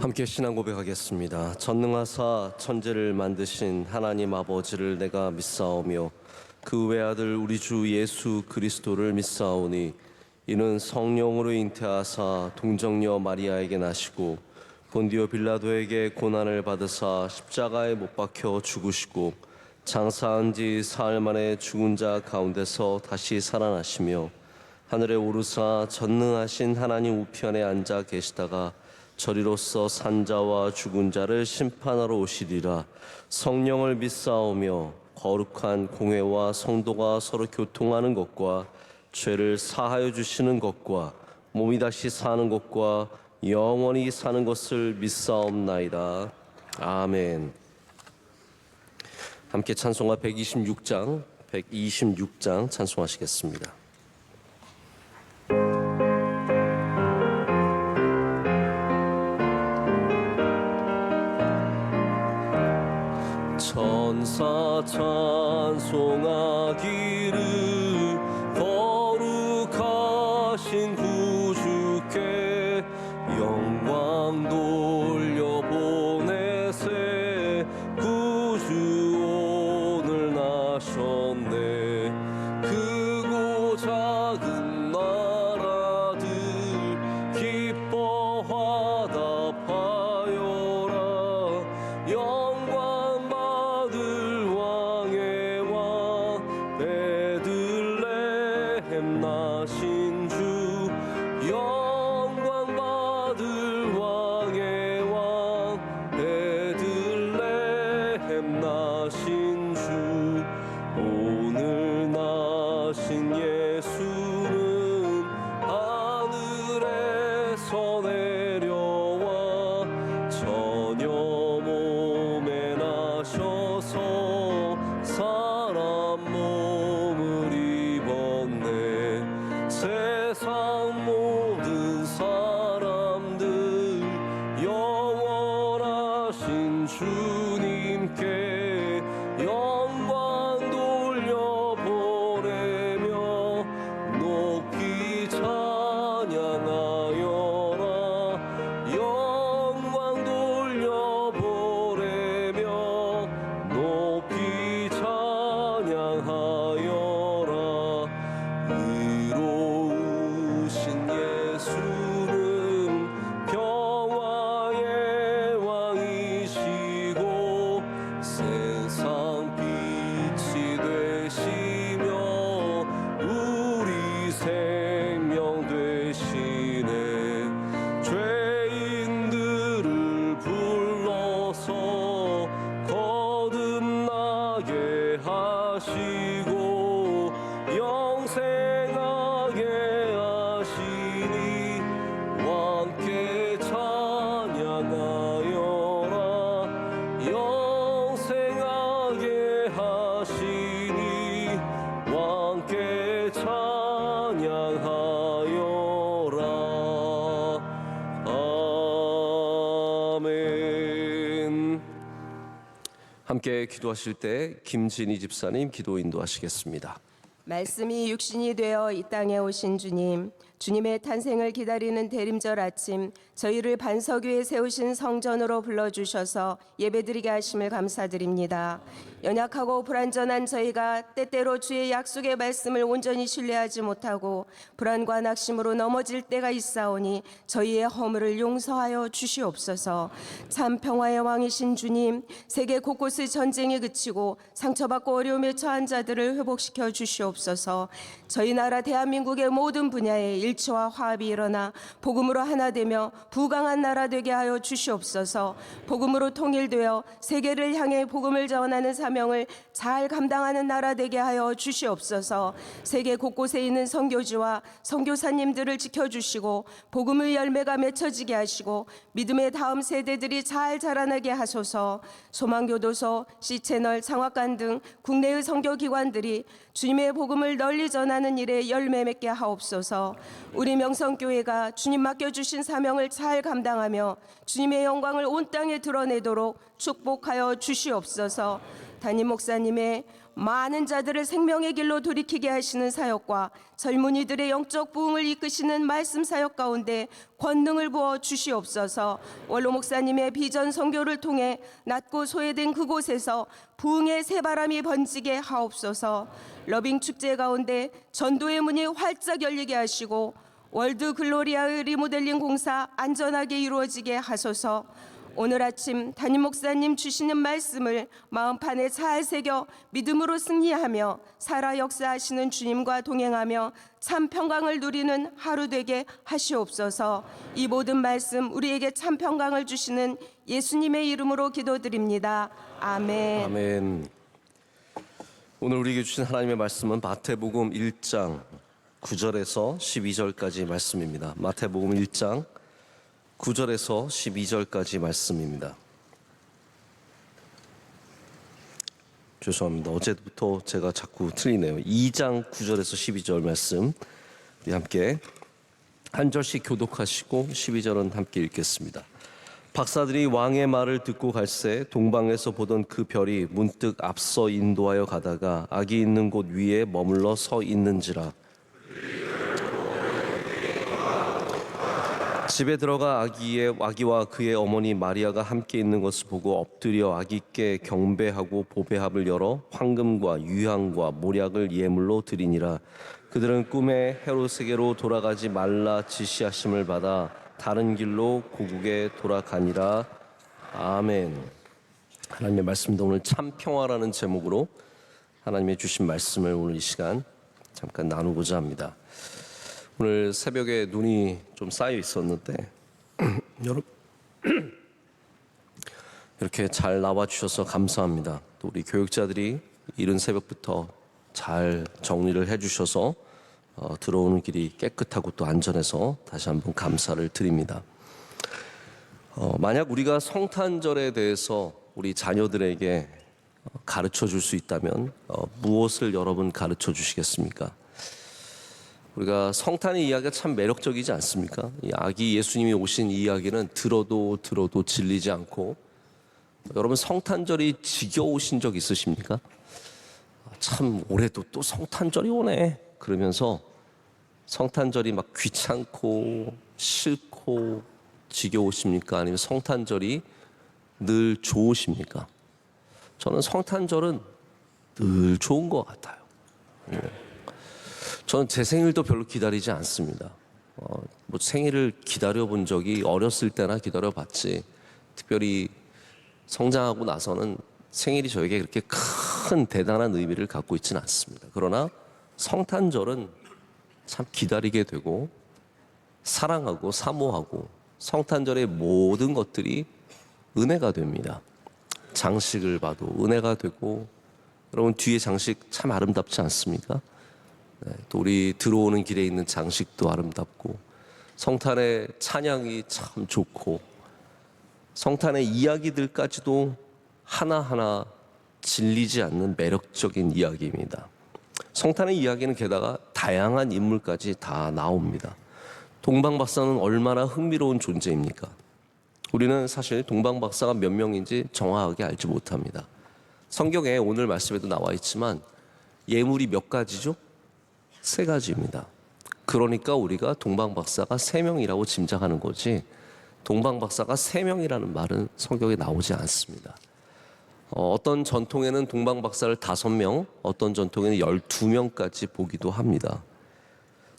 함께 신앙 고백하겠습니다. 전능하사 천지를 만드신 하나님 아버지를 내가 믿사오며 그 외아들 우리 주 예수 그리스도를 믿사오니 이는 성령으로 잉태하사 동정녀 마리아에게 나시고 본디오 빌라도에게 고난을 받으사 십자가에 못 박혀 죽으시고 장사한 지 사흘 만에 죽은 자 가운데서 다시 살아나시며 하늘에 오르사 전능하신 하나님 우편에 앉아 계시다가 저리로서 산자와 죽은 자를 심판하러 오시리라. 성령을 믿사오며 거룩한 공회와 성도가 서로 교통하는 것과 죄를 사하여 주시는 것과 몸이 다시 사는 것과 영원히 사는 것을 믿사옵나이다. 아멘. 함께 찬송가 126장 찬송하시겠습니다. 천사 찬송하기를 거룩하신 구주께 영광 돌려보내세. 구주 오늘 나셨네. 크고 작은 나라들 기뻐 화답하여라. 영광 받을 왕의 왕 베들레헴 나신 주. 영광 받을 왕의 왕 베들레헴 나신 주. 오늘 나신 예수는 하늘에서 내려와 처녀 몸에 나셔서 사람 몸을 입었네. 세상 모든 사람들 영원하신 주님께 영광 돌려보내며 높이 찬양하여라. 영광 돌려보내며 높이 찬양하여라. 의로우신 예수는 평화의 왕이시고 세상 빛이 되시며 우리 생명 되시네. 죄인들을 불러서 거듭나게 하시고 영생하게 하시니 왕께 찬양하여라. 영생하게 하시니 왕께 찬양하여라. 아멘. 함께 기도하실 때 김진희 집사님 기도 인도하시겠습니다. 말씀이 육신이 되어 이 땅에 오신 주님, 주님의 탄생을 기다리는 대림절 아침 저희를 반석 위에 세우신 성전으로 불러주셔서 예배드리게 하심을 감사드립니다. 연약하고 불완전한 저희가 때때로 주의 약속의 말씀을 온전히 신뢰하지 못하고 불안과 낙심으로 넘어질 때가 있사오니 저희의 허물을 용서하여 주시옵소서. 참 평화의 왕이신 주님, 세계 곳곳의 전쟁이 그치고 상처받고 어려움에 처한 자들을 회복시켜 주시옵소서. 저희 나라 대한민국의 모든 분야에 일치와 화합이 일어나 복음으로 하나 되며 부강한 나라 되게 하여 주시옵소서. 복음으로 통일되어 세계를 향해 복음을 전하는 사명을 잘 감당하는 나라 되게 하여 주시옵소서. 세계 곳곳에 있는 선교지와 선교사님들을 지켜주시고 복음의 열매가 맺혀지게 하시고 믿음의 다음 세대들이 잘 자라나게 하소서. 소망교도소, C채널, 상학관 등 국내의 선교기관들이 주님의 복음을 널리 전하는 일에 열매 맺게 하옵소서. 우리 명성교회가 주님 맡겨주신 사명을 잘 감당하며 주님의 영광을 온 땅에 드러내도록 축복하여 주시옵소서. 담임 목사님의 많은 자들을 생명의 길로 돌이키게 하시는 사역과 젊은이들의 영적 부흥을 이끄시는 말씀 사역 가운데 권능을 부어 주시옵소서. 원로 목사님의 비전 선교를 통해 낮고 소외된 그곳에서 부흥의 새바람이 번지게 하옵소서. 러빙 축제 가운데 전도의 문이 활짝 열리게 하시고 월드 글로리아의 리모델링 공사 안전하게 이루어지게 하소서. 오늘 아침 담임 목사님 주시는 말씀을 마음판에 잘 새겨 믿음으로 승리하며 살아 역사하시는 주님과 동행하며 참 평강을 누리는 하루 되게 하시옵소서. 이 모든 말씀 우리에게 참 평강을 주시는 예수님의 이름으로 기도드립니다. 아멘. 아멘. 오늘 우리에게 주신 하나님의 말씀은 마태복음 1장 9절에서 12절까지 말씀입니다. 마태복음 1장 9절에서 12절까지 말씀입니다. 죄송합니다. 어제부터 제가 자꾸 틀리네요. 2장 9절에서 12절 말씀 우리 함께 한 절씩 교독하시고 12절은 함께 읽겠습니다. 박사들이 왕의 말을 듣고 갈새 동방에서 보던 그 별이 문득 앞서 인도하여 가다가 아기 있는 곳 위에 머물러 서 있는지라. 집에 들어가 아기와 그의 어머니 마리아가 함께 있는 것을 보고 엎드려 아기께 경배하고 보배합을 열어 황금과 유향과 모략을 예물로 드리니라. 그들은 꿈에 헤롯에게로 돌아가지 말라 지시하심을 받아 다른 길로 고국에 돌아가니라. 아멘. 하나님의 말씀도 오늘 참 평화라는 제목으로 하나님의 주신 말씀을 오늘 이 시간 잠깐 나누고자 합니다. 오늘 새벽에 눈이 좀 쌓여 있었는데 여러분 이렇게 잘 나와 주셔서 감사합니다. 또 우리 교육자들이 이른 새벽부터 잘 정리를 해주셔서 들어오는 길이 깨끗하고 또 안전해서 다시 한번 감사를 드립니다. 만약 우리가 성탄절에 대해서 우리 자녀들에게 가르쳐 줄 수 있다면 무엇을 여러분 가르쳐 주시겠습니까? 우리가 성탄의 이야기가 참 매력적이지 않습니까? 이 아기 예수님이 오신 이야기는 들어도 질리지 않고, 여러분 성탄절이 지겨우신 적 있으십니까? 참 올해도 또 성탄절이 오네 그러면서 성탄절이 막 귀찮고 싫고 지겨우십니까? 아니면 성탄절이 늘 좋으십니까? 저는 성탄절은 늘 좋은 것 같아요. 저는 제 생일도 별로 기다리지 않습니다. 뭐 생일을 기다려본 적이 어렸을 때나 기다려봤지, 특별히 성장하고 나서는 생일이 저에게 그렇게 큰 대단한 의미를 갖고 있지는 않습니다. 그러나 성탄절은 참 기다리게 되고 사랑하고 사모하고, 성탄절의 모든 것들이 은혜가 됩니다. 장식을 봐도 은혜가 되고, 여러분 뒤에 장식 참 아름답지 않습니까? 네, 또 우리 들어오는 길에 있는 장식도 아름답고, 성탄의 찬양이 참 좋고, 성탄의 이야기들까지도 하나하나 질리지 않는 매력적인 이야기입니다. 성탄의 이야기는 게다가 다양한 인물까지 다 나옵니다. 동방박사는 얼마나 흥미로운 존재입니까? 우리는 사실 동방박사가 몇 명인지 정확하게 알지 못합니다. 성경에 오늘 말씀에도 나와 있지만 예물이 몇 가지죠? 3가지입니다. 그러니까 우리가 동방박사가 3명이라고 짐작하는 거지, 동방박사가 3명이라는 말은 성경에 나오지 않습니다. 어떤 전통에는 동방박사를 5명, 어떤 전통에는 12명까지 보기도 합니다.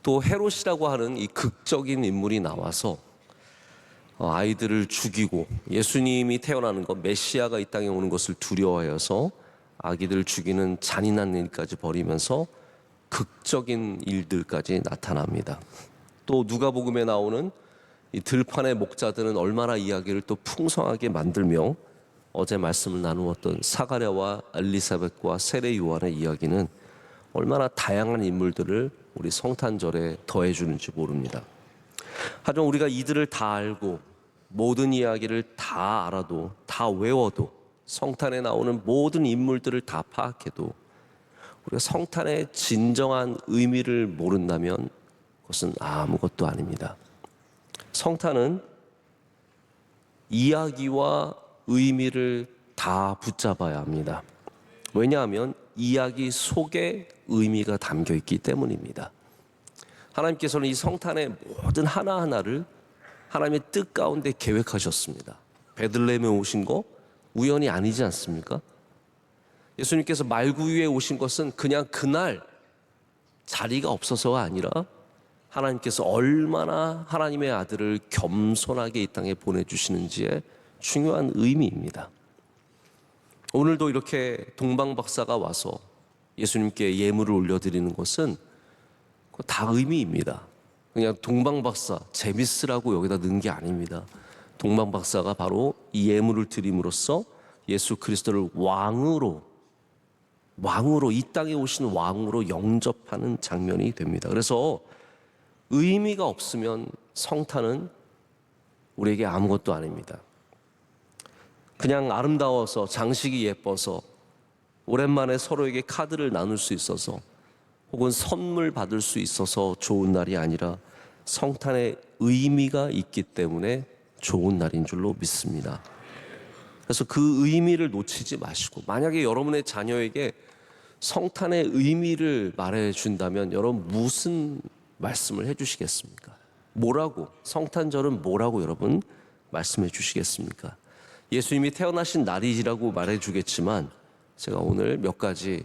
또 헤롯이라고 하는 이 극적인 인물이 나와서 아이들을 죽이고, 예수님이 태어나는 것, 메시아가 이 땅에 오는 것을 두려워해서 아기들을 죽이는 잔인한 일까지 벌이면서 극적인 일들까지 나타납니다. 또 누가복음에 나오는 이 들판의 목자들은 얼마나 이야기를 또 풍성하게 만들며, 어제 말씀을 나누었던 사가랴와 엘리사벳과 세례 요한의 이야기는 얼마나 다양한 인물들을 우리 성탄절에 더해주는지 모릅니다. 하지만 우리가 이들을 다 알고 모든 이야기를 다 알아도, 다 외워도, 성탄에 나오는 모든 인물들을 다 파악해도 우리가 성탄의 진정한 의미를 모른다면 그것은 아무것도 아닙니다. 성탄은 이야기와 의미를 다 붙잡아야 합니다. 왜냐하면 이야기 속에 의미가 담겨 있기 때문입니다. 하나님께서는 이 성탄의 모든 하나하나를 하나님의 뜻 가운데 계획하셨습니다. 베들레헴에 오신 거 우연이 아니지 않습니까? 예수님께서 말구 위에 오신 것은 그냥 그날 자리가 없어서가 아니라 하나님께서 얼마나 하나님의 아들을 겸손하게 이 땅에 보내주시는지의 중요한 의미입니다. 오늘도 이렇게 동방박사가 와서 예수님께 예물을 올려드리는 것은 다 의미입니다. 그냥 동방박사 재밌으라고 여기다 넣은 게 아닙니다. 동방박사가 바로 이 예물을 드림으로써 예수 그리스도를 왕으로 이 땅에 오신 왕으로 영접하는 장면이 됩니다. 그래서 의미가 없으면 성탄은 우리에게 아무것도 아닙니다. 그냥 아름다워서 장식이 예뻐서 오랜만에 서로에게 카드를 나눌 수 있어서 혹은 선물 받을 수 있어서 좋은 날이 아니라 성탄의 의미가 있기 때문에 좋은 날인 줄로 믿습니다. 그래서 그 의미를 놓치지 마시고, 만약에 여러분의 자녀에게 성탄의 의미를 말해준다면 여러분 무슨 말씀을 해주시겠습니까? 뭐라고, 성탄절은 뭐라고 여러분 말씀해 주시겠습니까? 예수님이 태어나신 날이라고 말해주겠지만 제가 오늘 몇 가지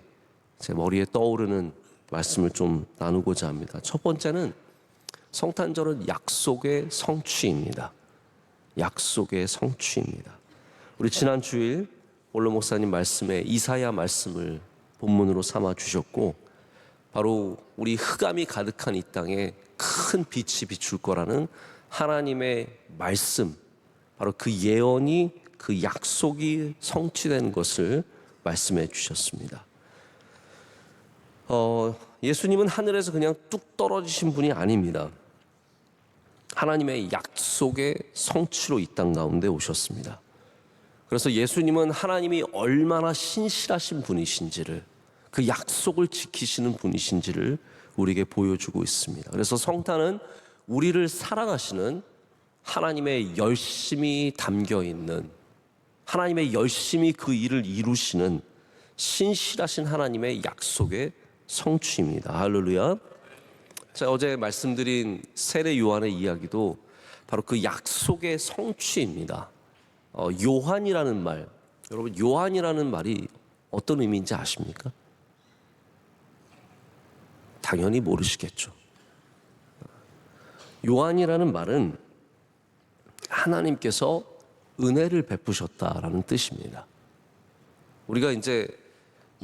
제 머리에 떠오르는 말씀을 좀 나누고자 합니다. 첫 번째는 성탄절은 약속의 성취입니다. 약속의 성취입니다. 우리 지난 주일 원로 목사님 말씀에 이사야 말씀을 본문으로 삼아 주셨고, 바로 우리 흑암이 가득한 이 땅에 큰 빛이 비출 거라는 하나님의 말씀, 바로 그 예언이, 그 약속이 성취된 것을 말씀해 주셨습니다. 예수님은 하늘에서 그냥 뚝 떨어지신 분이 아닙니다. 하나님의 약속의 성취로 이 땅 가운데 오셨습니다. 그래서 예수님은 하나님이 얼마나 신실하신 분이신지를, 그 약속을 지키시는 분이신지를 우리에게 보여주고 있습니다. 그래서 성탄은 우리를 사랑하시는 하나님의 열심이 담겨 있는, 하나님의 열심히 그 일을 이루시는 신실하신 하나님의 약속의 성취입니다. 할렐루야. 제가 어제 말씀드린 세례 요한의 이야기도 바로 그 약속의 성취입니다. 요한이라는 말, 여러분 요한이라는 말이 어떤 의미인지 아십니까? 당연히 모르시겠죠. 요한이라는 말은 하나님께서 은혜를 베푸셨다라는 뜻입니다. 우리가 이제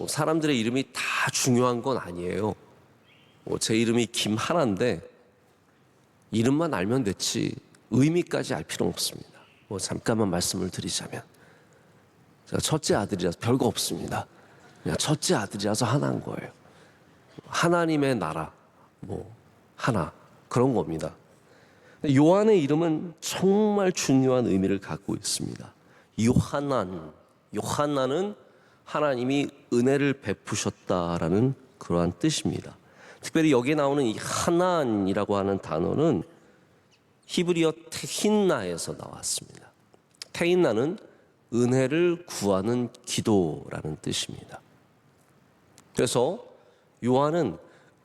사람들의 이름이 다 중요한 건 아니에요. 제 이름이 김하나인데 이름만 알면 됐지 의미까지 알 필요는 없습니다. 잠깐만 말씀을 드리자면, 제가 첫째 아들이라서 별거 없습니다. 그냥 첫째 아들이라서 하나인 거예요. 하나님의 나라, 하나, 그런 겁니다. 요한의 이름은 정말 중요한 의미를 갖고 있습니다. 요한나는 하나님이 은혜를 베푸셨다라는 그러한 뜻입니다. 특별히 여기에 나오는 이 하난이라고 하는 단어는 히브리어 테힌나에서 나왔습니다. 테힌나는 은혜를 구하는 기도라는 뜻입니다. 그래서 요한은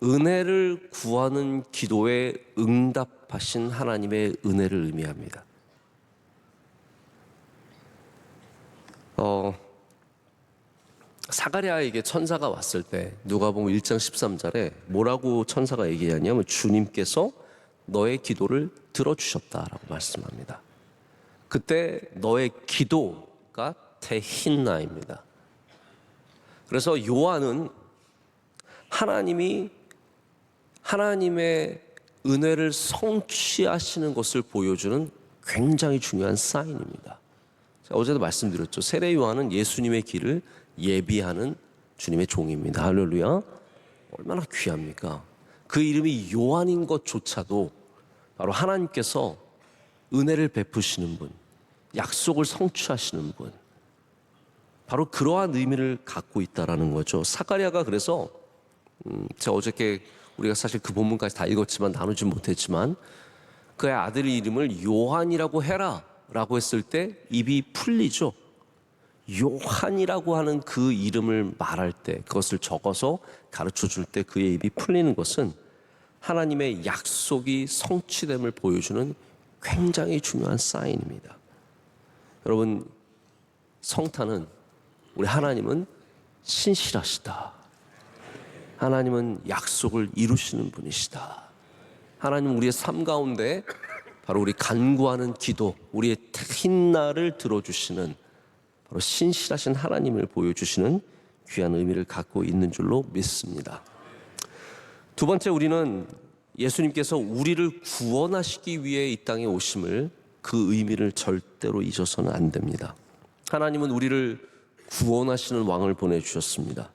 은혜를 구하는 기도에 응답하신 하나님의 은혜를 의미합니다. 사가랴에게 천사가 왔을 때 누가복음 1장 13절에 뭐라고 천사가 얘기하냐면 주님께서 너의 기도를 들어주셨다라고 말씀합니다. 그때 너의 기도가 테힌나입니다. 그래서 요한은 하나님이 하나님의 은혜를 성취하시는 것을 보여주는 굉장히 중요한 사인입니다. 제가 어제도 말씀드렸죠. 세례 요한은 예수님의 길을 예비하는 주님의 종입니다. 할렐루야. 얼마나 귀합니까? 그 이름이 요한인 것조차도 바로 하나님께서 은혜를 베푸시는 분, 약속을 성취하시는 분, 바로 그러한 의미를 갖고 있다라는 거죠. 사가랴가 그래서 제가 어저께 우리가 사실 그 본문까지 다 읽었지만 나누지 못했지만 그의 아들 이름을 요한이라고 해라 라고 했을 때 입이 풀리죠. 요한이라고 하는 그 이름을 말할 때, 그것을 적어서 가르쳐 줄 때 그의 입이 풀리는 것은 하나님의 약속이 성취됨을 보여주는 굉장히 중요한 사인입니다. 여러분, 성탄은, 우리 하나님은 신실하시다. 하나님은 약속을 이루시는 분이시다. 하나님은 우리의 삶 가운데 바로 우리 간구하는 기도, 우리의 흰날을 들어주시는 바로 신실하신 하나님을 보여주시는 귀한 의미를 갖고 있는 줄로 믿습니다. 두 번째, 우리는 예수님께서 우리를 구원하시기 위해 이 땅에 오심을, 그 의미를 절대로 잊어서는 안 됩니다. 하나님은 우리를 구원하시는 왕을 보내주셨습니다.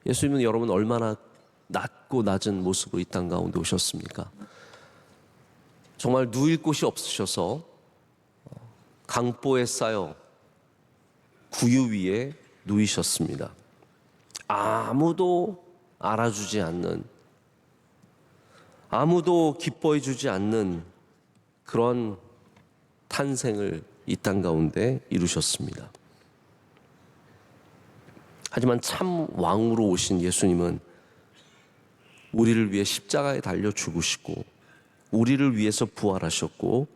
예수님은 여러분 얼마나 낮고 낮은 모습으로 이 땅 가운데 오셨습니까? 정말 누일 곳이 없으셔서 강보에 쌓여 구유 위에 누이셨습니다. 아무도 알아주지 않는, 아무도 기뻐해 주지 않는 그런 탄생을 이 땅 가운데 이루셨습니다. 하지만 참 왕으로 오신 예수님은 우리를 위해 십자가에 달려 죽으시고 우리를 위해서 부활하셨고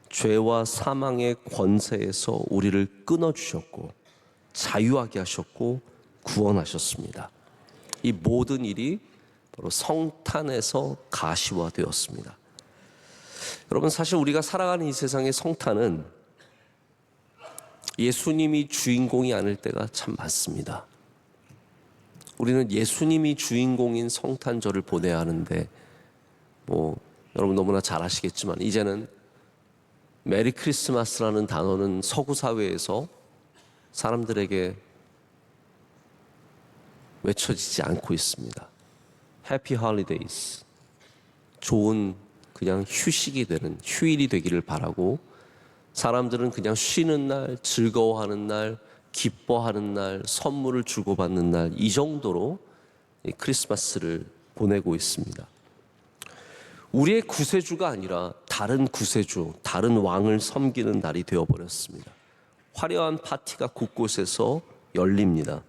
죄와 사망의 권세에서 우리를 끊어주셨고 자유하게 하셨고 구원하셨습니다. 이 모든 일이 바로 성탄에서 가시화되었습니다. 여러분, 사실 우리가 살아가는 이 세상의 성탄은 예수님이 주인공이 아닐 때가 참 많습니다. 우리는 예수님이 주인공인 성탄절을 보내야 하는데, 여러분 너무나 잘 아시겠지만 이제는 메리 크리스마스라는 단어는 서구 사회에서 사람들에게 외쳐지지 않고 있습니다. 해피 홀리데이스, 좋은 그냥 휴식이 되는, 휴일이 되기를 바라고, 사람들은 그냥 쉬는 날, 즐거워하는 날, 기뻐하는 날, 선물을 주고받는 날, 이 정도로 크리스마스를 보내고 있습니다. 우리의 구세주가 아니라 다른 구세주, 다른 왕을 섬기는 날이 되어버렸습니다. 화려한 파티가 곳곳에서 열립니다.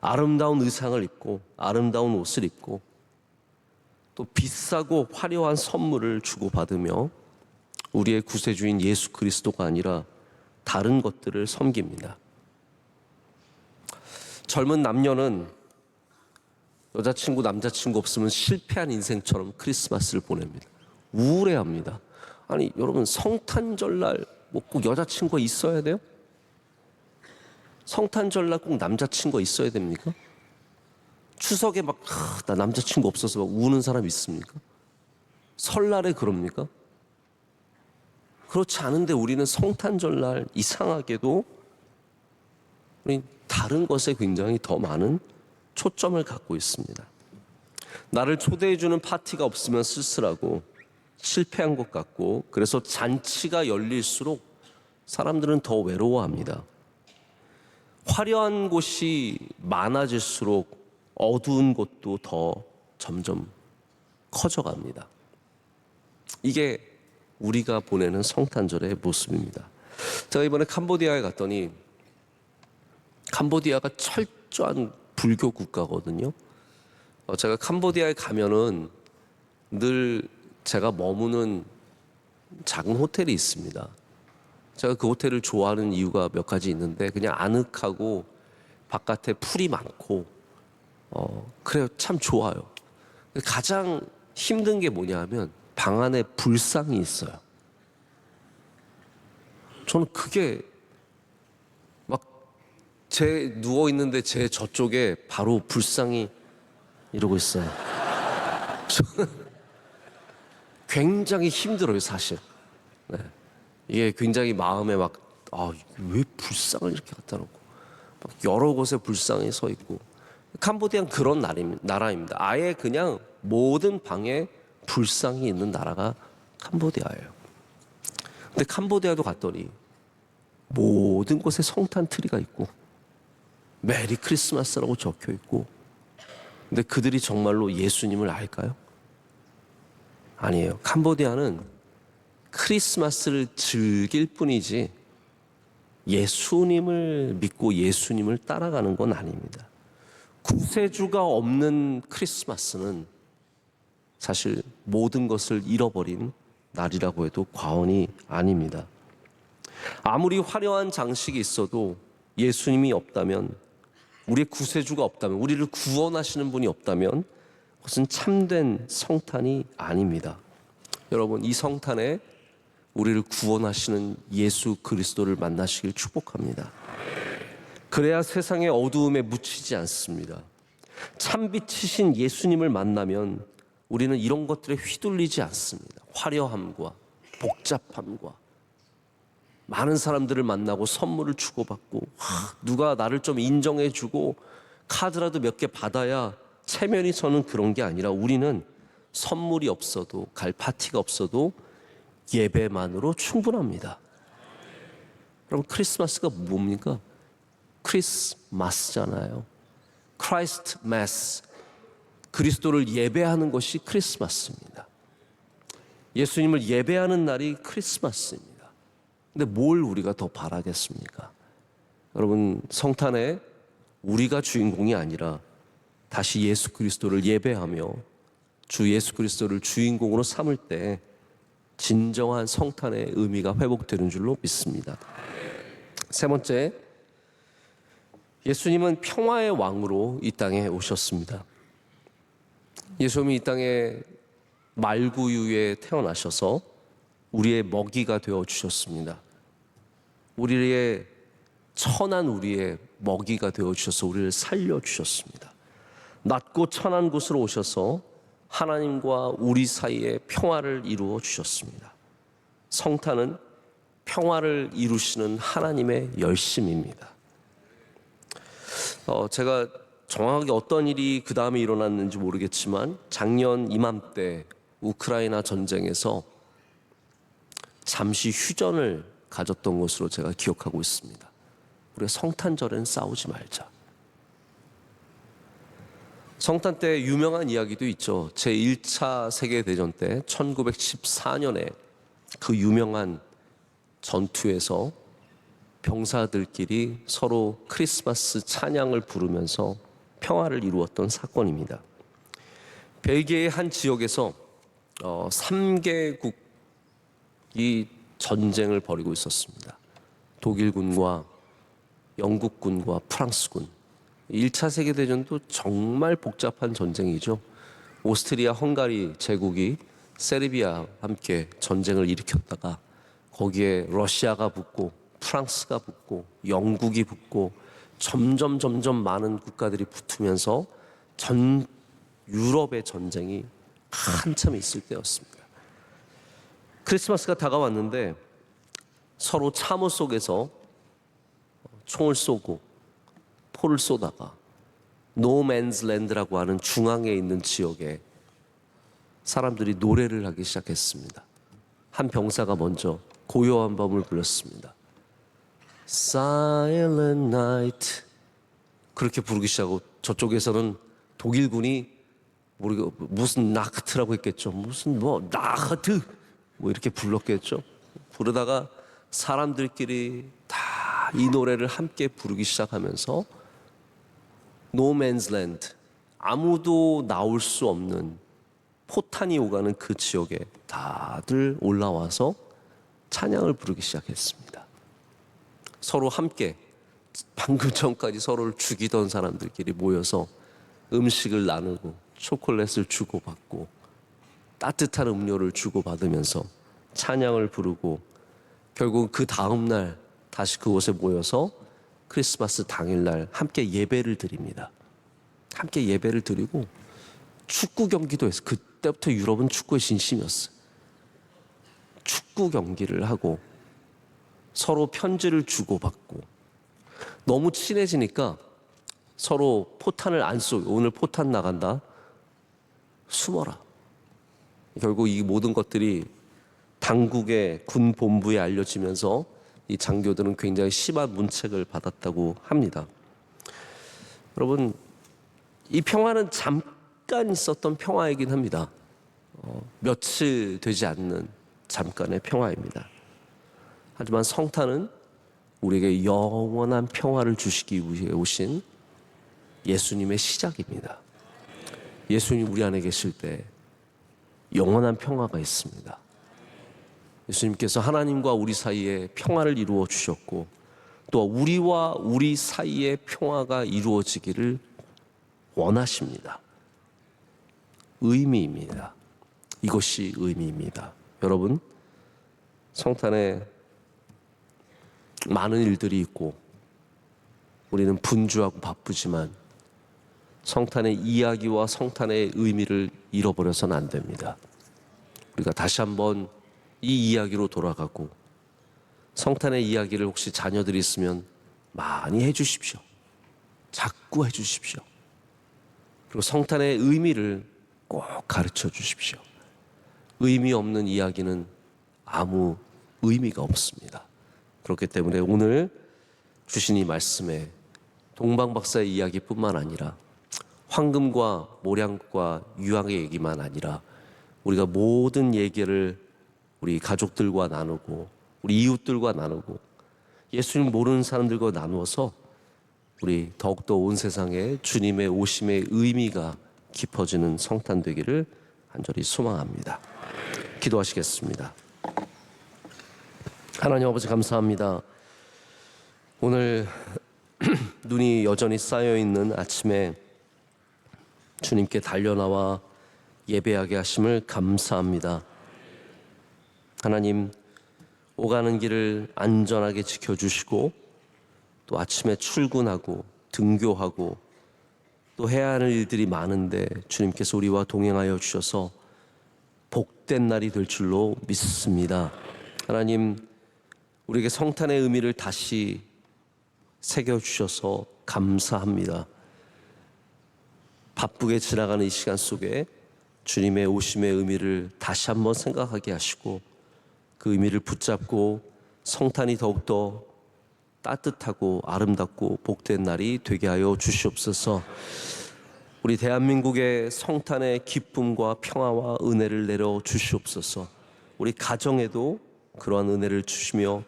아름다운 의상을 입고 아름다운 옷을 입고 또 비싸고 화려한 선물을 주고받으며 우리의 구세주인 예수 그리스도가 아니라 다른 것들을 섬깁니다. 젊은 남녀는 여자친구, 남자친구 없으면 실패한 인생처럼 크리스마스를 보냅니다. 우울해합니다. 아니, 여러분, 성탄절날 꼭 여자친구가 있어야 돼요? 성탄절날 꼭 남자친구가 있어야 됩니까? 추석에 나 남자친구 없어서 막 우는 사람 있습니까? 설날에 그럽니까? 그렇지 않은데 우리는 성탄절날 이상하게도 우리 다른 것에 굉장히 더 많은 초점을 갖고 있습니다. 나를 초대해주는 파티가 없으면 쓸쓸하고 실패한 것 같고, 그래서 잔치가 열릴수록 사람들은 더 외로워합니다. 화려한 곳이 많아질수록 어두운 곳도 더 점점 커져갑니다. 이게 우리가 보내는 성탄절의 모습입니다. 제가 이번에 캄보디아에 갔더니, 캄보디아가 철저한 불교 국가거든요. 제가 캄보디아에 가면은 늘 제가 머무는 작은 호텔이 있습니다. 제가 그 호텔을 좋아하는 이유가 몇 가지 있는데, 그냥 아늑하고 바깥에 풀이 많고 그래요. 참 좋아요. 가장 힘든 게 뭐냐 하면 방 안에 불상이 있어요. 저는 그게 제 누워있는데 제 저쪽에 바로 불상이 이러고 있어요. 저는 굉장히 힘들어요, 사실. 네. 이게 굉장히 마음에 왜 불상을 이렇게 갖다 놓고, 여러 곳에 불상이 서 있고. 캄보디아는 그런 나라입니다. 아예 그냥 모든 방에 불상이 있는 나라가 캄보디아예요. 근데 캄보디아도 갔더니 모든 곳에 성탄 트리가 있고 메리 크리스마스라고 적혀 있고, 근데 그들이 정말로 예수님을 알까요? 아니에요. 캄보디아는 크리스마스를 즐길 뿐이지 예수님을 믿고 예수님을 따라가는 건 아닙니다. 구세주가 없는 크리스마스는 사실 모든 것을 잃어버린 날이라고 해도 과언이 아닙니다. 아무리 화려한 장식이 있어도 예수님이 없다면, 우리의 구세주가 없다면, 우리를 구원하시는 분이 없다면 그것은 참된 성탄이 아닙니다. 여러분, 이 성탄에 우리를 구원하시는 예수 그리스도를 만나시길 축복합니다. 그래야 세상의 어두움에 묻히지 않습니다. 참빛이신 예수님을 만나면 우리는 이런 것들에 휘둘리지 않습니다. 화려함과 복잡함과 많은 사람들을 만나고 선물을 주고받고 누가 나를 좀 인정해주고 카드라도 몇 개 받아야 체면이 서는 그런 게 아니라 우리는 선물이 없어도, 갈 파티가 없어도 예배만으로 충분합니다. 여러분, 크리스마스가 뭡니까? 크리스마스잖아요. 크라이스트 마스, 그리스도를 예배하는 것이 크리스마스입니다. 예수님을 예배하는 날이 크리스마스입니다. 근데 뭘 우리가 더 바라겠습니까? 여러분, 성탄에 우리가 주인공이 아니라 다시 예수 그리스도를 예배하며 주 예수 그리스도를 주인공으로 삼을 때 진정한 성탄의 의미가 회복되는 줄로 믿습니다. 세 번째, 예수님은 평화의 왕으로 이 땅에 오셨습니다. 예수님이 이 땅에 말구유에 태어나셔서 우리의 먹이가 되어 주셨습니다. 우리의 천한 우리의 먹이가 되어 주셔서 우리를 살려 주셨습니다. 낮고 천한 곳으로 오셔서 하나님과 우리 사이에 평화를 이루어 주셨습니다. 성탄은 평화를 이루시는 하나님의 열심입니다. 제가 정확하게 어떤 일이 그 다음에 일어났는지 모르겠지만 작년 이맘때 우크라이나 전쟁에서 잠시 휴전을 가졌던 것으로 제가 기억하고 있습니다. 우리가 성탄절엔 싸우지 말자. 성탄 때 유명한 이야기도 있죠. 제1차 세계대전 때 1914년에 그 유명한 전투에서 병사들끼리 서로 크리스마스 찬양을 부르면서 평화를 이루었던 사건입니다. 벨기에의 한 지역에서 3개국이 전쟁을 벌이고 있었습니다. 독일군과 영국군과 프랑스군. 1차 세계대전도 정말 복잡한 전쟁이죠. 오스트리아 헝가리 제국이 세르비아와 함께 전쟁을 일으켰다가 거기에 러시아가 붙고 프랑스가 붙고 영국이 붙고 점점 많은 국가들이 붙으면서 전 유럽의 전쟁이 한참 있을 때였습니다. 크리스마스가 다가왔는데 서로 참호 속에서 총을 쏘고 포를 쏘다가 노맨즈 랜드라고 하는 중앙에 있는 지역에 사람들이 노래를 하기 시작했습니다. 한 병사가 먼저 고요한 밤을 불렀습니다. Silent Night, 그렇게 부르기 시작하고 저쪽에서는 독일군이 무슨 나크트라고 했겠죠. 무슨 나크트 이렇게 불렀겠죠. 부르다가 사람들끼리 다 이 노래를 함께 부르기 시작하면서 노맨즈 랜드, 아무도 나올 수 없는 포탄이 오가는 그 지역에 다들 올라와서 찬양을 부르기 시작했습니다. 서로 함께 방금 전까지 서로를 죽이던 사람들끼리 모여서 음식을 나누고 초콜릿을 주고받고 따뜻한 음료를 주고받으면서 찬양을 부르고 결국 그 다음날 다시 그곳에 모여서 크리스마스 당일날 함께 예배를 드립니다. 함께 예배를 드리고 축구 경기도 했어요. 그때부터 유럽은 축구의 진심이었어요. 축구 경기를 하고 서로 편지를 주고받고 너무 친해지니까 서로 포탄을 안 쏘고 오늘 포탄 나간다. 숨어라. 결국 이 모든 것들이 당국의 군 본부에 알려지면서 이 장교들은 굉장히 심한 문책을 받았다고 합니다. 여러분, 이 평화는 잠깐 있었던 평화이긴 합니다. 며칠 되지 않는 잠깐의 평화입니다. 하지만 성탄은 우리에게 영원한 평화를 주시기 위해 오신 예수님의 시작입니다. 예수님 우리 안에 계실 때 영원한 평화가 있습니다. 예수님께서 하나님과 우리 사이에 평화를 이루어 주셨고 또 우리와 우리 사이에 평화가 이루어지기를 원하십니다. 의미입니다. 이것이 의미입니다. 여러분, 성탄에 많은 일들이 있고 우리는 분주하고 바쁘지만 성탄의 이야기와 성탄의 의미를 잃어버려서는 안 됩니다. 우리가 다시 한번 이 이야기로 돌아가고 성탄의 이야기를 혹시 자녀들이 있으면 많이 해주십시오. 자꾸 해주십시오. 그리고 성탄의 의미를 꼭 가르쳐 주십시오. 의미 없는 이야기는 아무 의미가 없습니다. 그렇기 때문에 오늘 주신 이 말씀에 동방박사의 이야기뿐만 아니라 황금과 모량과 유황의 얘기만 아니라 우리가 모든 얘기를 우리 가족들과 나누고 우리 이웃들과 나누고 예수님 모르는 사람들과 나누어서 우리 더욱더 온 세상에 주님의 오심의 의미가 깊어지는 성탄 되기를 간절히 소망합니다. 기도하시겠습니다. 하나님 아버지 감사합니다. 오늘 눈이 여전히 쌓여있는 아침에 주님께 달려나와 예배하게 하심을 감사합니다. 하나님, 오가는 길을 안전하게 지켜주시고 또 아침에 출근하고 등교하고 또 해야 하는 일들이 많은데 주님께서 우리와 동행하여 주셔서 복된 날이 될 줄로 믿습니다. 하나님, 우리에게 성탄의 의미를 다시 새겨주셔서 감사합니다. 바쁘게 지나가는 이 시간 속에 주님의 오심의 의미를 다시 한번 생각하게 하시고 그 의미를 붙잡고 성탄이 더욱더 따뜻하고 아름답고 복된 날이 되게 하여 주시옵소서. 우리 대한민국의 성탄의 기쁨과 평화와 은혜를 내려 주시옵소서. 우리 가정에도 그러한 은혜를 주시며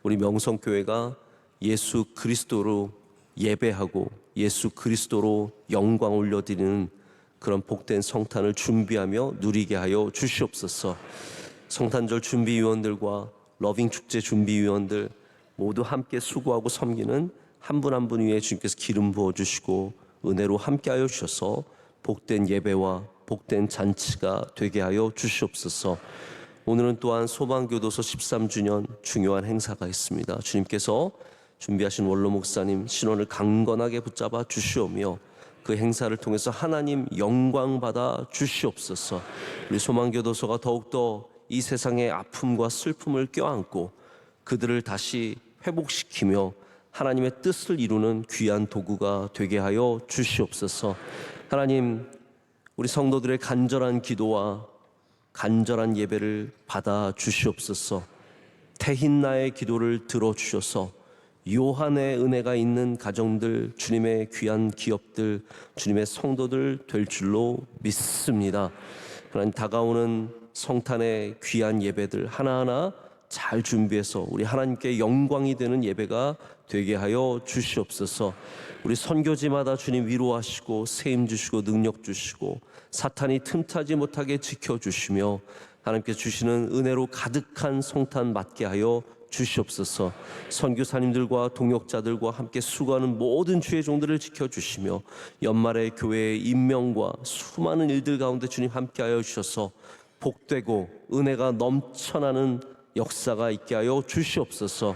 우리 명성교회가 예수 그리스도로 예배하고 예수 그리스도로 영광 올려드리는 그런 복된 성탄을 준비하며 누리게 하여 주시옵소서. 성탄절 준비위원들과 러빙 축제 준비위원들 모두 함께 수고하고 섬기는 한 분 한 분 위에 주님께서 기름 부어주시고 은혜로 함께하여 주셔서 복된 예배와 복된 잔치가 되게 하여 주시옵소서. 오늘은 또한 소방교도소 13주년 중요한 행사가 있습니다. 주님께서 준비하신 원로 목사님 신원을 강건하게 붙잡아 주시오며 그 행사를 통해서 하나님 영광 받아 주시옵소서. 우리 소망교도소가 더욱더 이 세상의 아픔과 슬픔을 껴안고 그들을 다시 회복시키며 하나님의 뜻을 이루는 귀한 도구가 되게 하여 주시옵소서. 하나님, 우리 성도들의 간절한 기도와 간절한 예배를 받아 주시옵소서. 태힌나의 기도를 들어주셔서 요한의 은혜가 있는 가정들, 주님의 귀한 기업들, 주님의 성도들 될 줄로 믿습니다. 하나님, 다가오는 성탄의 귀한 예배들 하나하나 잘 준비해서 우리 하나님께 영광이 되는 예배가 되게 하여 주시옵소서. 우리 선교지마다 주님 위로하시고 세임 주시고 능력 주시고 사탄이 틈타지 못하게 지켜주시며 하나님께 주시는 은혜로 가득한 성탄 맞게 하여 주시옵소서. 선교사님들과 동역자들과 함께 수고하는 모든 주의 종들을 지켜주시며 연말에 교회의 임명과 수많은 일들 가운데 주님 함께하여 주셔서 복되고 은혜가 넘쳐나는 역사가 있게 하여 주시옵소서.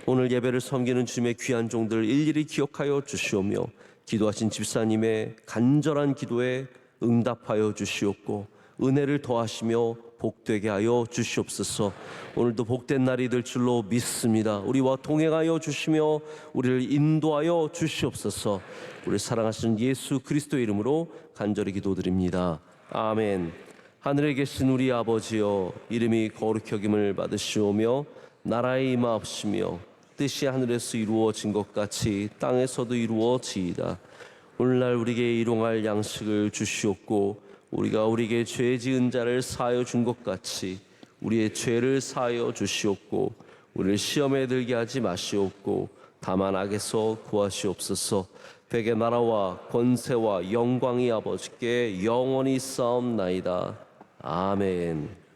오늘 예배를 섬기는 주님의 귀한 종들 일일이 기억하여 주시오며 기도하신 집사님의 간절한 기도에 응답하여 주시옵고 은혜를 더하시며 복되게 하여 주시옵소서. 오늘도 복된 날이 될 줄로 믿습니다. 우리와 동행하여 주시며 우리를 인도하여 주시옵소서. 우리 사랑하시는 예수 그리스도의 이름으로 간절히 기도드립니다. 아멘. 하늘에 계신 우리 아버지여, 이름이 거룩히 여김을 받으시오며 나라의 임하옵시며 뜻이 하늘에서 이루어진 것 같이 땅에서도 이루어지이다. 오늘날 우리에게 일용할 양식을 주시옵고 우리가 우리에게 죄 지은 자를 사하여 준 것 같이 우리의 죄를 사하여 주시옵고 우리를 시험에 들게 하지 마시옵고 다만 악에서 구하시옵소서. 백의 나라와 권세와 영광이 아버지께 영원히 싸움나이다. 아멘.